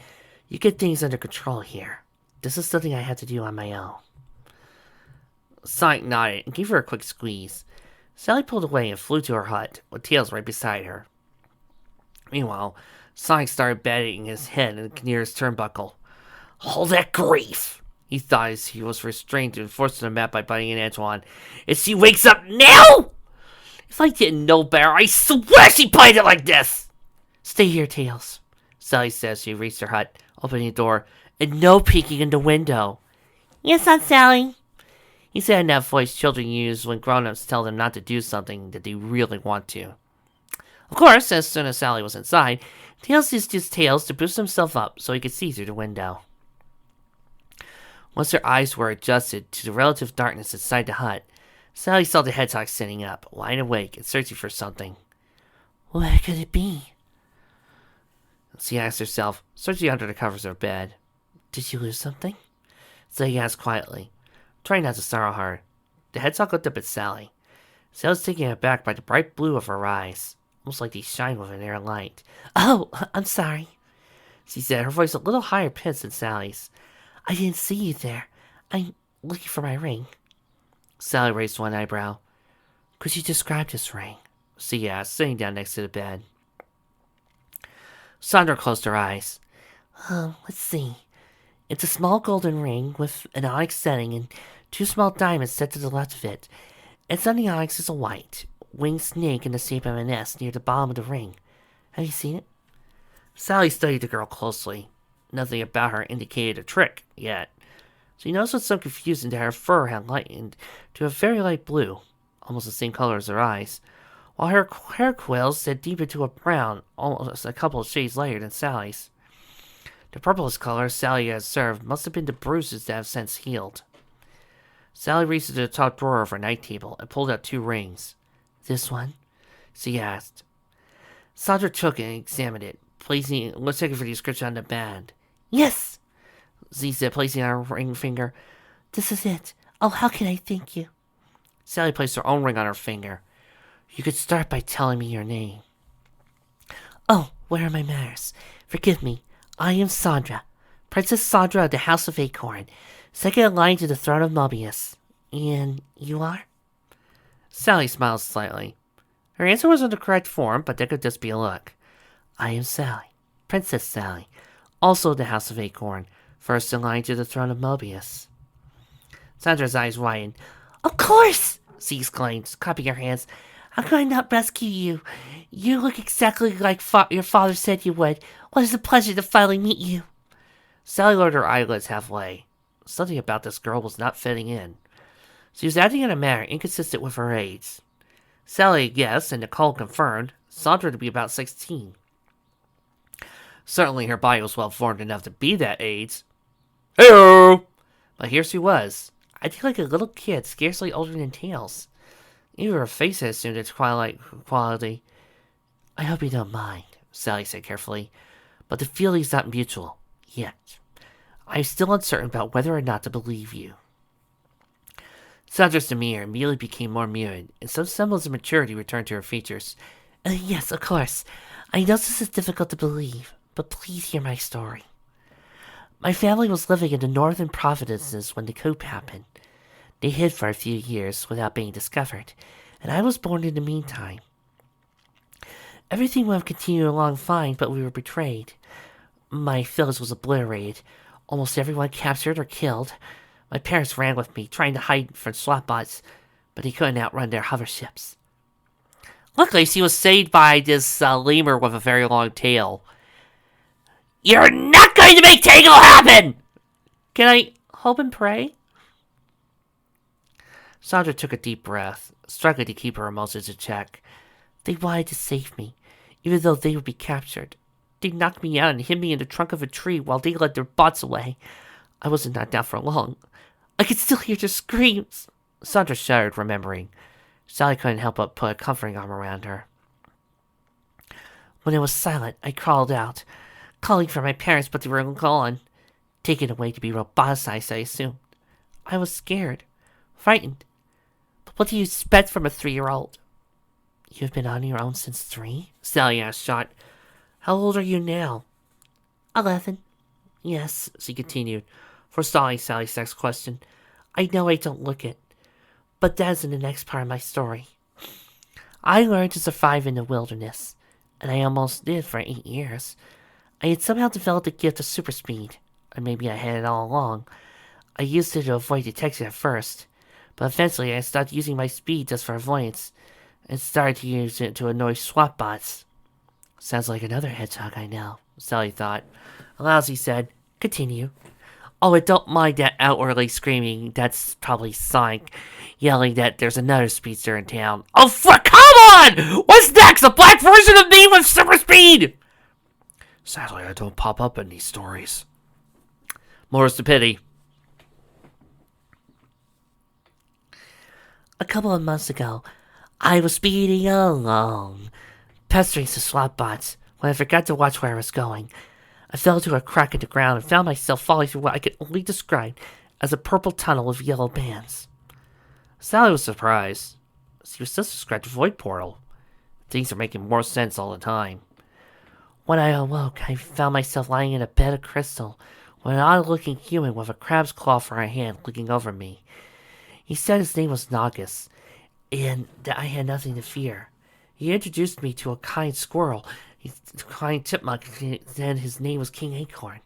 you get things under control here. This is something I had to do on my own. Sonic nodded and gave her a quick squeeze. Sally pulled away and flew to her hut, with Tails right beside her. Meanwhile, Sonic started batting his head in the nearest turnbuckle. All that grief! He thought as he was restrained and forced to the mat by Bunny and Antoine. If she wakes up now! If I didn't know better, I swear she played it like this! Stay here, Tails, Sally said as she reached her hut, opening the door, and no peeking in the window. Yes, Aunt Sally, he said in that voice children use when grown-ups tell them not to do something that they really want to. Of course, as soon as Sally was inside, Tails used his tails to boost himself up so he could see through the window. Once her eyes were adjusted to the relative darkness inside the hut, Sally saw the hedgehog sitting up, wide awake and searching for something. Where could it be? She asked herself, searching under the covers of her bed. Did you lose something? Sally asked quietly, trying not to startle her. The hedgehog looked up at Sally. Sally was taken aback by the bright blue of her eyes, almost like they shined with an air light. Oh, I'm sorry, she said, her voice a little higher pitched than Sally's. I didn't see you there. I'm looking for my ring. Sally raised one eyebrow. Could you describe this ring? She asked, sitting down next to the bed. Sondra closed her eyes. Let's see. It's a small golden ring with an onyx setting and 2 small diamonds set to the left of it. And on the onyx is a white, winged snake in the shape of an S near the bottom of the ring. Have you seen it? Sally studied the girl closely. Nothing about her indicated a trick, yet. She noticed with some confusion that her fur had lightened to a very light blue, almost the same color as her eyes, while her hair coils had deepened to a brown, almost a couple of shades lighter than Sally's. The purplish color Sally had observed must have been the bruises that have since healed. Sally reached into the top drawer of her night table and pulled out 2 rings. This one? She asked. Sondra took it and examined it, checking for the description on the band. Yes, Z said, placing on her ring finger. This is it. Oh, how can I thank you? Sally placed her own ring on her finger. You could start by telling me your name. Oh, where are my manners? Forgive me. I am Sondra, Princess Sondra of the House of Acorn, second in line to the throne of Mobius. And you are? Sally smiled slightly. Her answer was in the correct form, but that could just be a look. I am Sally, Princess Sally, also of the House of Acorn, first in line to the throne of Mobius. Sondra's eyes widened. Of course! She exclaimed, clapping her hands. How could I not rescue you? You look exactly like your father said you would. What is a pleasure to finally meet you. Sally lowered her eyelids halfway. Something about this girl was not fitting in. She was acting in a manner inconsistent with her age. Sally guessed, and Nicole confirmed, Sondra to be about 16. Certainly her body was well formed enough to be that age. Hey-o! But here she was, acting like a little kid, scarcely older than Tails. Even her face had assumed its twilight quality. I hope you don't mind, Sally said carefully, but the feeling's not mutual, yet. I'm still uncertain about whether or not to believe you. Sondra's demeanor immediately became more muted, and some semblance of maturity returned to her features. Yes, of course. I know this is difficult to believe, but please hear my story. My family was living in the northern provinces when the coup happened. They hid for a few years without being discovered, and I was born in the meantime. Everything would have continued along fine, but we were betrayed. My village was obliterated, almost everyone captured or killed. My parents ran with me, trying to hide from SWAT-bots, but they couldn't outrun their hover ships. Luckily, she was saved by this lemur with a very long tail. You're not going to make Tangle happen! Can I hope and pray? Sondra took a deep breath, struggling to keep her emotions in check. They wanted to save me, even though they would be captured. They knocked me out and hid me in the trunk of a tree while they led their bots away. I wasn't knocked down for long. I could still hear their screams. Sondra shuddered, remembering. Sally couldn't help but put a comforting arm around her. When it was silent, I crawled out, calling for my parents, but they were gone. Taken away to be roboticized, I assumed. I was scared, frightened. But what do you expect from a 3-year-old? You've been on your own since 3? Sally asked, shocked. How old are you now? 11. Yes, she continued, forestalling Sally's next question. I know I don't look it, but that is in the next part of my story. I learned to survive in the wilderness, and I almost did for 8 years. I had somehow developed a gift of super speed, or maybe I had it all along. I used it to avoid detection at first, but eventually I stopped using my speed just for avoidance, and started to use it to annoy SWAT bots. Sounds like another hedgehog I know, Sally thought. Aloud, she said, continue. Oh, and don't mind that outwardly screaming. That's probably Sonic yelling that there's another speedster in town. Oh, come on! What's next? A black version of me with super speed? Sadly, I don't pop up in these stories. More's the pity. A couple of months ago, I was speeding along, pestering the SWAT bots when I forgot to watch where I was going. I fell into a crack in the ground and found myself falling through what I could only describe as a purple tunnel with yellow bands. Sally was surprised. She was just described a void portal. Things are making more sense all the time. When I awoke, I found myself lying in a bed of crystal with an odd-looking human with a crab's claw for a hand looking over me. He said his name was Nagus, and that I had nothing to fear. He introduced me to a kind squirrel, a kind chipmunk, and then his name was King Acorn.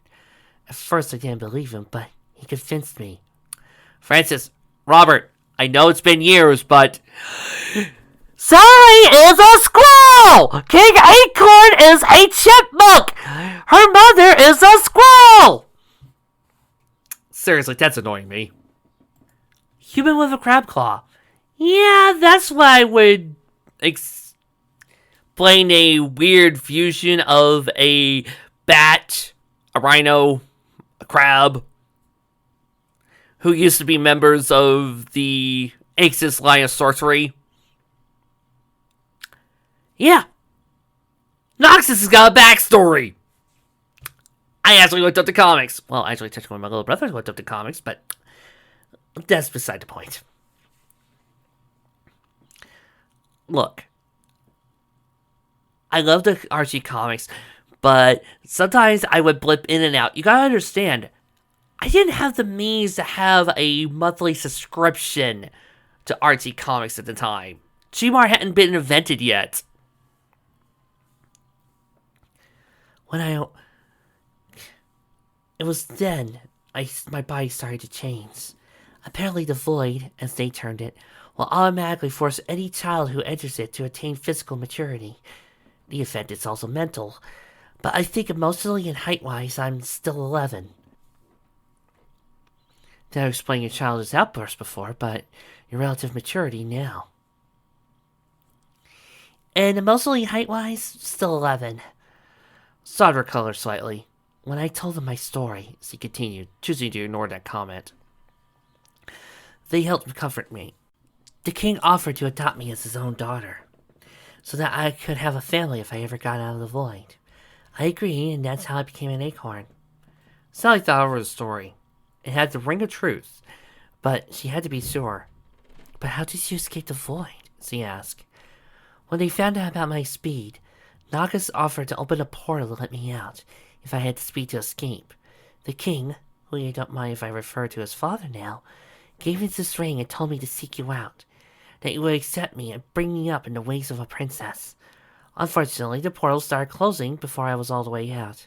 At first I didn't believe him, but he convinced me. Francis, Robert, I know it's been years, but... Sally is a squirrel! King Acorn is a chipmunk! Her mother is a squirrel! Seriously, that's annoying me. Human with a crab claw. Yeah, that's what I would explain a weird fusion of a bat, a rhino, a crab, who used to be members of the Axis line of sorcery. Yeah. Noxus has got a backstory. I actually looked up the comics. Well, actually, technically my little brother looked up the comics, but that's beside the point. Look, I love the Archie comics, but sometimes I would blip in and out. You gotta understand, I didn't have the means to have a monthly subscription to Archie comics at the time. Gmar hadn't been invented yet. It was then my body started to change. Apparently the void, as they termed it, will automatically force any child who enters it to attain physical maturity. The effect is also mental, but I think emotionally and height-wise I'm still 11. Never explained your childhood outbursts before, but your relative maturity now. And emotionally and height-wise, still 11. Sondra colored slightly. When I told them my story, she continued, choosing to ignore that comment, they helped comfort me. The king offered to adopt me as his own daughter, so that I could have a family if I ever got out of the void. I agreed, and that's how I became an Acorn. Sally thought over the story. It had the ring of truth, but she had to be sure. But how did you escape the void? She asked. When they found out about my speed, Nagas offered to open a portal to let me out, if I had the speed to escape. The king, who you don't mind if I refer to as father now, gave me this ring and told me to seek you out, that you would accept me and bring me up in the ways of a princess. Unfortunately, the portal started closing before I was all the way out.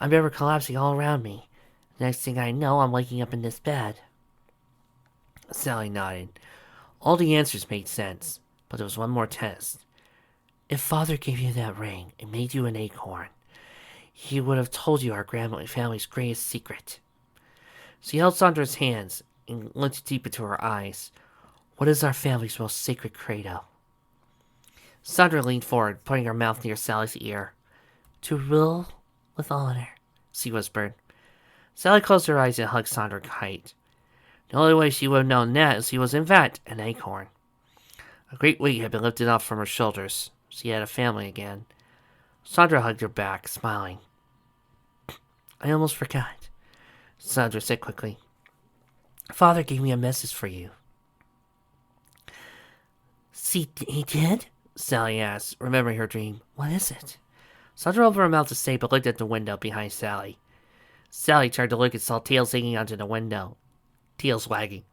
I remember collapsing all around me. Next thing I know, I'm waking up in this bed. Sally nodded. All the answers made sense, but there was one more test. If Father gave you that ring and made you an Acorn, he would have told you our family's greatest secret. She held Sondra's hands and looked deep into her eyes. What is our family's most sacred credo? Sondra leaned forward, putting her mouth near Sally's ear. To rule with honor, she whispered. Sally closed her eyes and hugged Sondra tight. The only way she would have known that is she was in fact an Acorn. A great weight had been lifted off from her shoulders. She had a family again. Sondra hugged her back, smiling. I almost forgot, Sondra said quickly. Father gave me a message for you. See, he did? Sally asked, remembering her dream. What is it? Sondra opened her mouth to say, but looked at the window behind Sally. Sally turned to look and saw Tails hanging onto the window. Tails wagging.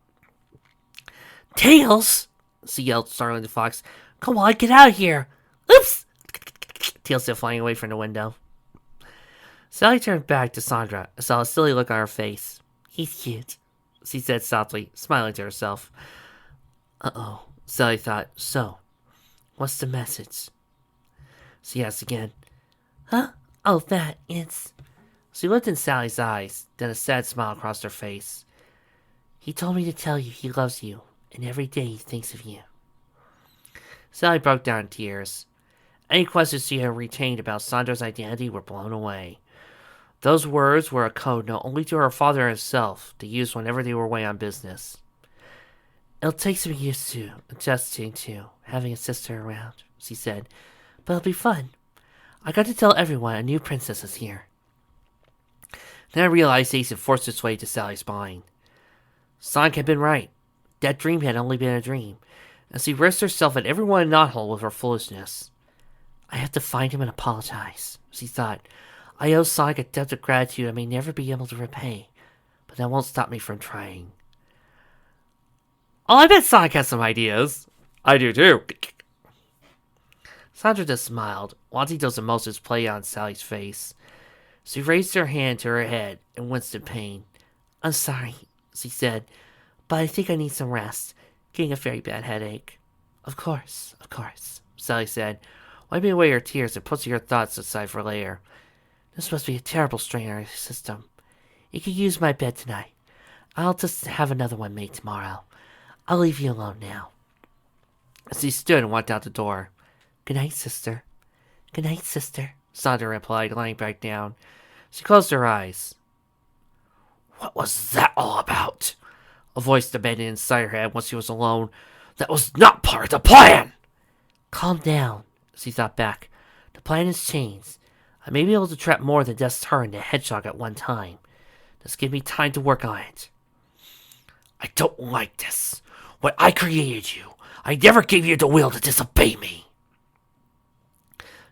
Tails! She yelled, startling the fox. Come on, get out of here! Oops! Tails still flying away from the window. Sally turned back to Sondra and saw a silly look on her face. He's cute, she said softly, smiling to herself. Uh-oh, Sally thought. So, what's the message? She asked again. Huh? Oh, it's... She looked in Sally's eyes, then a sad smile crossed her face. He told me to tell you he loves you, and every day he thinks of you. Sally broke down in tears. Any questions she had retained about Sondra's identity were blown away. Those words were a code not only to her father himself to use whenever they were away on business. It'll take some years to adjusting to having a sister around, she said, but it'll be fun. I got to tell everyone a new princess is here. Then I realized Ace had forced its way to Sally's mind. Sonic had been right. That dream had only been a dream, and she risked herself and everyone in Knothole with her foolishness. I have to find him and apologize, she thought. I owe Sonic a debt of gratitude I may never be able to repay, but that won't stop me from trying. Oh, I bet Sonic has some ideas. I do too. Sondra just smiled, watching those emotions play on Sally's face. She raised her hand to her head and winced in pain. I'm sorry, she said, but I think I need some rest. Getting a very bad headache. Of course, Sally said, wiping away her tears and pushing her thoughts aside for later. This must be a terrible strain on your system. You can use my bed tonight. I'll just have another one made tomorrow. I'll leave you alone now. As she stood and walked out the door. Good night, sister. Good night, sister, Sondra replied, lying back down. She closed her eyes. What was that all about? A voice demanded inside her head once she was alone. That was not part of the plan! Calm down, she thought back. The plan has changed. I may be able to trap more than just her and the hedgehog at one time. Just give me time to work on it. I don't like this. When I created you, I never gave you the will to disobey me.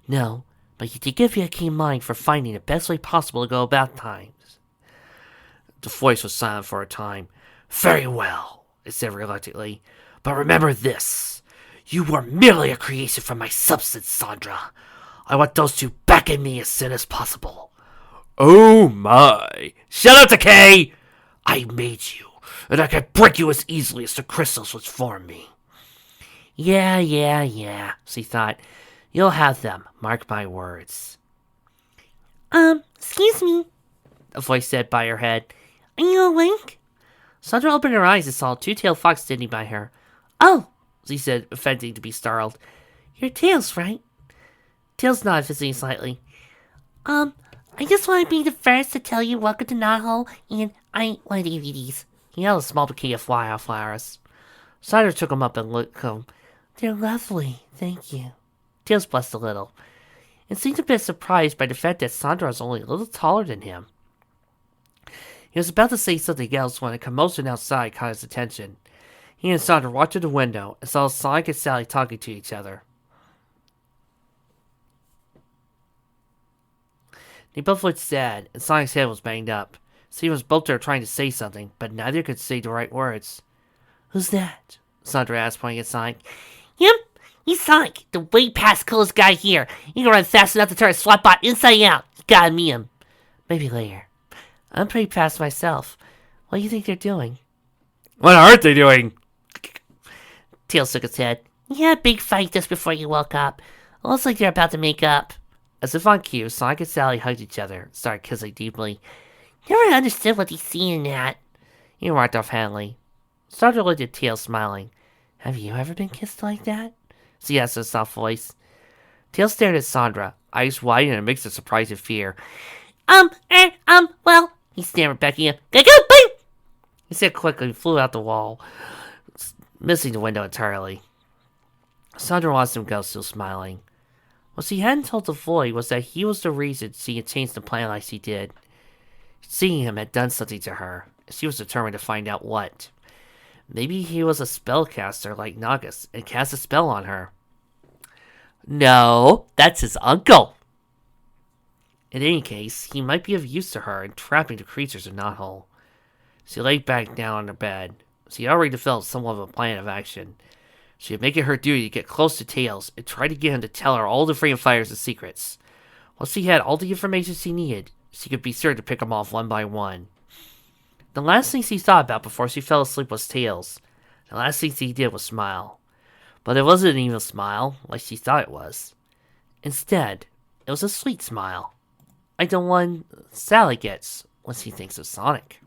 No, but you did give you a keen mind for finding the best way possible to go about times. The voice was silent for a time. Very well, it said reluctantly. But remember this. You were merely a creation from my substance, Sondra. I want those two back in me as soon as possible. Oh my. Shut up, Decay! I made you, and I can break you as easily as the crystals which form me. Yeah, she thought. You'll have them, mark my words. Excuse me, A voice said by her head. are you awake? Sondra opened her eyes and saw a two-tailed fox standing by her. Oh, She said, affecting to be startled. your tail's right. Tails nodded, visiting slightly. I just want to be the first to tell you welcome to Knothole, and I want to give you these. He held a small bouquet of wildflowers. Sondra took them up and looked at them. They're lovely, thank you. Tails blushed a little, and seemed a bit surprised by the fact that Sondra was only a little taller than him. He was about to say something else when a commotion outside caught his attention. He and Sondra walked to the window and saw Sonic and Sally talking to each other. They both looked sad, and Sonic's head was banged up. Steve was both there trying to say something, but neither could say the right words. Who's that? Sondra asked, pointing at Sonic. Him? He's Sonic, the way past coolest guy here. He can run fast enough to turn a SWAT bot inside out. You gotta meet him. Maybe later. I'm pretty fast myself. What do you think they're doing? What aren't they doing? Tails shook his head. You had a big fight just before you woke up. Looks like they're about to make up. As if on cue, Sonic and Sally hugged each other and started kissing deeply. Never understood what he's seeing in that. He walked off happily. Sondra looked at Tails, smiling. Have you ever been kissed like that? She asked in a soft voice. Tails stared at Sondra, eyes wide in a mix of surprise and fear. Well, He stammered back in. go, bye! He said quickly and flew out the wall, missing the window entirely. Sondra watched him go, still smiling. What she hadn't told the boy was that he was the reason she had changed the plan like she did. Seeing him had done something to her, and she was determined to find out what. Maybe he was a spellcaster like Nagus and cast a spell on her. No, that's his uncle. In any case, he might be of use to her in trapping the creatures in Knothole. She lay back down on her bed. She already developed somewhat of a plan of action. She would make it her duty to get close to Tails and try to get him to tell her all the freedom fighters' secrets. Once she had all the information she needed, she could be sure to pick them off one by one. The last thing she thought about before she fell asleep was Tails. The last thing she did was smile. But it wasn't an evil smile, like she thought it was. Instead, it was a sweet smile. Like the one Sally gets when she thinks of Sonic.